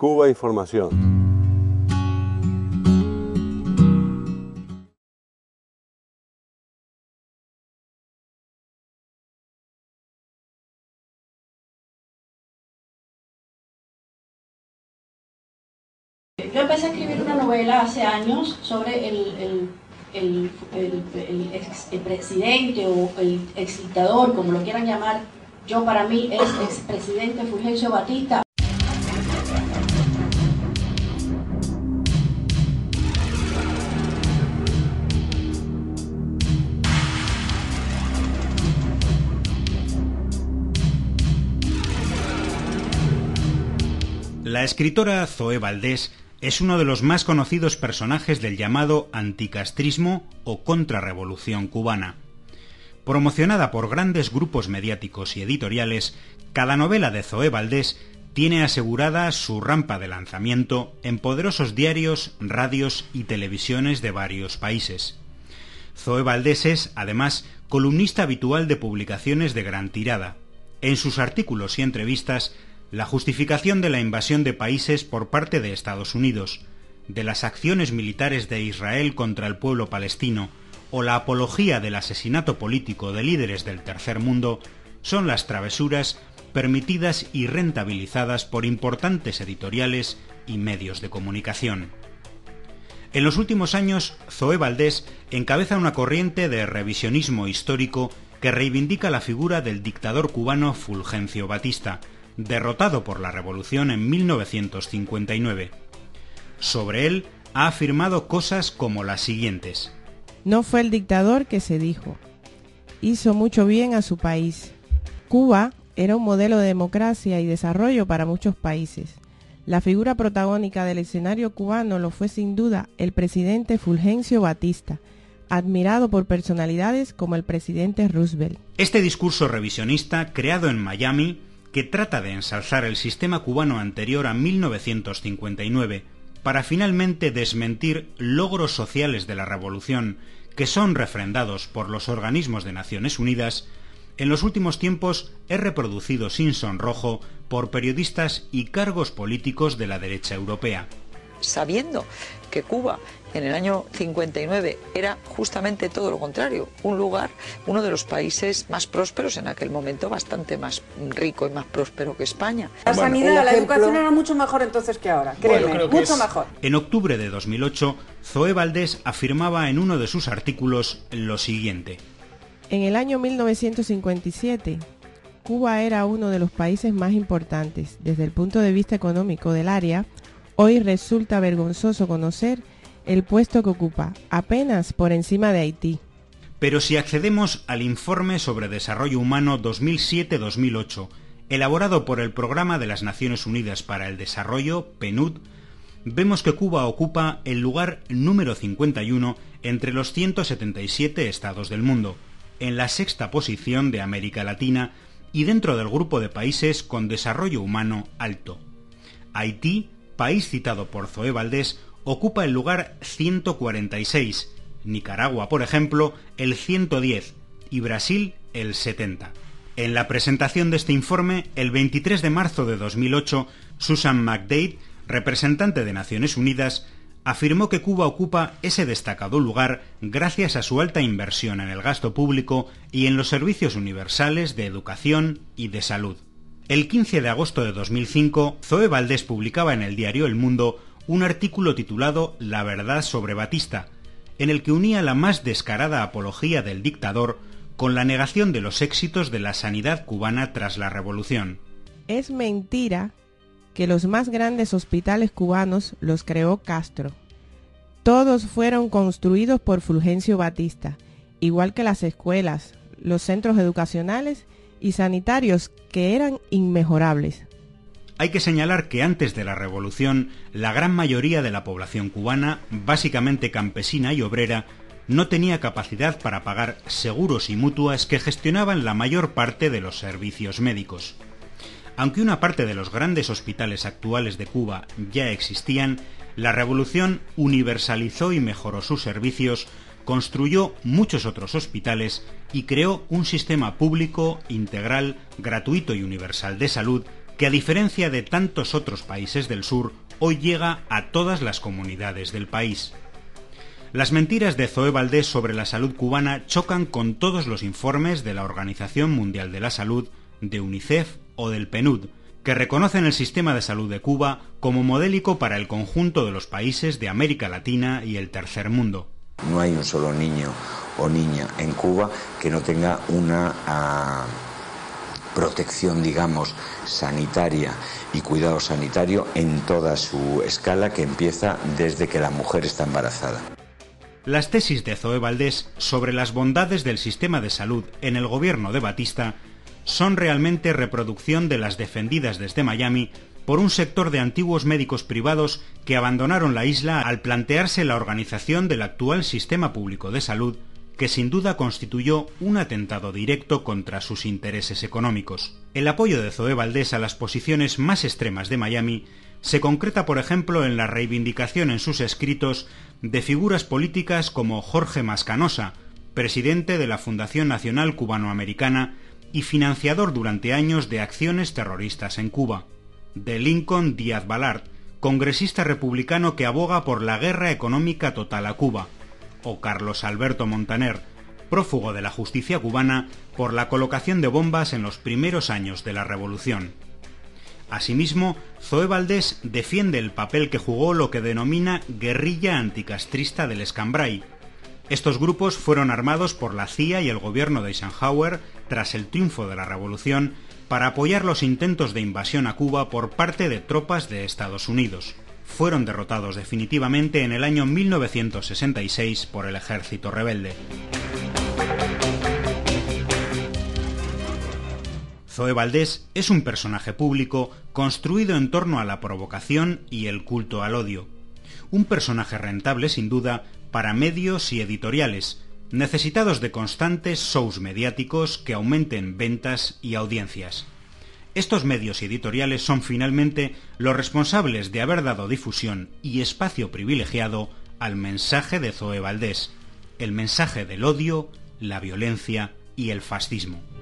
Cuba Información. Yo empecé a escribir una novela hace años sobre el expresidente o el exdictador, como lo quieran llamar. Yo, para mí, es expresidente Fulgencio Batista. La escritora Zoé Valdés es uno de los más conocidos personajes del llamado anticastrismo o contrarrevolución cubana. Promocionada por grandes grupos mediáticos y editoriales, cada novela de Zoé Valdés tiene asegurada su rampa de lanzamiento en poderosos diarios, radios y televisiones de varios países. Zoé Valdés es, además, columnista habitual de publicaciones de gran tirada. En sus artículos y entrevistas, la justificación de la invasión de países por parte de Estados Unidos, de las acciones militares de Israel contra el pueblo palestino o la apología del asesinato político de líderes del tercer mundo son las travesuras permitidas y rentabilizadas por importantes editoriales y medios de comunicación. En los últimos años, Zoé Valdés encabeza una corriente de revisionismo histórico que reivindica la figura del dictador cubano Fulgencio Batista, derrotado por la revolución en 1959. Sobre él ha afirmado cosas como las siguientes: no fue el dictador que se dijo. Hizo mucho bien a su país. Cuba era un modelo de democracia y desarrollo para muchos países. La figura protagónica del escenario cubano lo fue sin duda el presidente Fulgencio Batista, admirado por personalidades como el presidente Roosevelt. Este discurso revisionista, creado en Miami, que trata de ensalzar el sistema cubano anterior a 1959 para finalmente desmentir logros sociales de la revolución que son refrendados por los organismos de Naciones Unidas, en los últimos tiempos es reproducido sin sonrojo por periodistas y cargos políticos de la derecha europea. Sabiendo que Cuba en el año 59 era justamente todo lo contrario, un lugar, uno de los países más prósperos en aquel momento, bastante más rico y más próspero que España. La sanidad, la educación era mucho mejor entonces que ahora, créeme, mucho mejor. En octubre de 2008, Zoé Valdés afirmaba en uno de sus artículos lo siguiente: en el año 1957, Cuba era uno de los países más importantes desde el punto de vista económico del área. Hoy resulta vergonzoso conocer el puesto que ocupa, apenas por encima de Haití. Pero si accedemos al Informe sobre Desarrollo Humano 2007-2008, elaborado por el Programa de las Naciones Unidas para el Desarrollo, PNUD, vemos que Cuba ocupa el lugar número 51 entre los 177 estados del mundo, en la sexta posición de América Latina y dentro del grupo de países con desarrollo humano alto. Haití, país citado por Zoé Valdés, ocupa el lugar 146, Nicaragua, por ejemplo, el 110 y Brasil el 70. En la presentación de este informe, el 23 de marzo de 2008, Susan McDade, representante de Naciones Unidas, afirmó que Cuba ocupa ese destacado lugar gracias a su alta inversión en el gasto público y en los servicios universales de educación y de salud. El 15 de agosto de 2005, Zoé Valdés publicaba en el diario El Mundo un artículo titulado La verdad sobre Batista, en el que unía la más descarada apología del dictador con la negación de los éxitos de la sanidad cubana tras la revolución. Es mentira que los más grandes hospitales cubanos los creó Castro. Todos fueron construidos por Fulgencio Batista, igual que las escuelas, los centros educacionales y sanitarios, que eran inmejorables. Hay que señalar que antes de la revolución, la gran mayoría de la población cubana, básicamente campesina y obrera, no tenía capacidad para pagar seguros y mutuas que gestionaban la mayor parte de los servicios médicos. Aunque una parte de los grandes hospitales actuales de Cuba ya existían, la revolución universalizó y mejoró sus servicios, construyó muchos otros hospitales y creó un sistema público, integral, gratuito y universal de salud que a diferencia de tantos otros países del sur, hoy llega a todas las comunidades del país. Las mentiras de Zoé Valdés sobre la salud cubana chocan con todos los informes de la Organización Mundial de la Salud, de UNICEF o del PNUD, que reconocen el sistema de salud de Cuba como modélico para el conjunto de los países de América Latina y el tercer mundo. No hay un solo niño o niña en Cuba que no tenga una protección, digamos, sanitaria y cuidado sanitario en toda su escala, que empieza desde que la mujer está embarazada. Las tesis de Zoé Valdés sobre las bondades del sistema de salud en el gobierno de Batista son realmente reproducción de las defendidas desde Miami por un sector de antiguos médicos privados que abandonaron la isla al plantearse la organización del actual sistema público de salud, que sin duda constituyó un atentado directo contra sus intereses económicos. El apoyo de Zoé Valdés a las posiciones más extremas de Miami se concreta, por ejemplo, en la reivindicación en sus escritos de figuras políticas como Jorge Mascanosa, presidente de la Fundación Nacional Cubanoamericana y financiador durante años de acciones terroristas en Cuba, de Lincoln Díaz Balart, congresista republicano que aboga por la guerra económica total a Cuba, o Carlos Alberto Montaner, prófugo de la justicia cubana por la colocación de bombas en los primeros años de la revolución. Asimismo, Zoé Valdés defiende el papel que jugó lo que denomina guerrilla anticastrista del Escambray. Estos grupos fueron armados por la CIA y el gobierno de Eisenhower tras el triunfo de la revolución para apoyar los intentos de invasión a Cuba por parte de tropas de Estados Unidos. Fueron derrotados definitivamente en el año 1966 por el ejército rebelde. Zoé Valdés es un personaje público construido en torno a la provocación y el culto al odio. Un personaje rentable, sin duda, para medios y editoriales, necesitados de constantes shows mediáticos que aumenten ventas y audiencias. Estos medios y editoriales son finalmente los responsables de haber dado difusión y espacio privilegiado al mensaje de Zoé Valdés, el mensaje del odio, la violencia y el fascismo.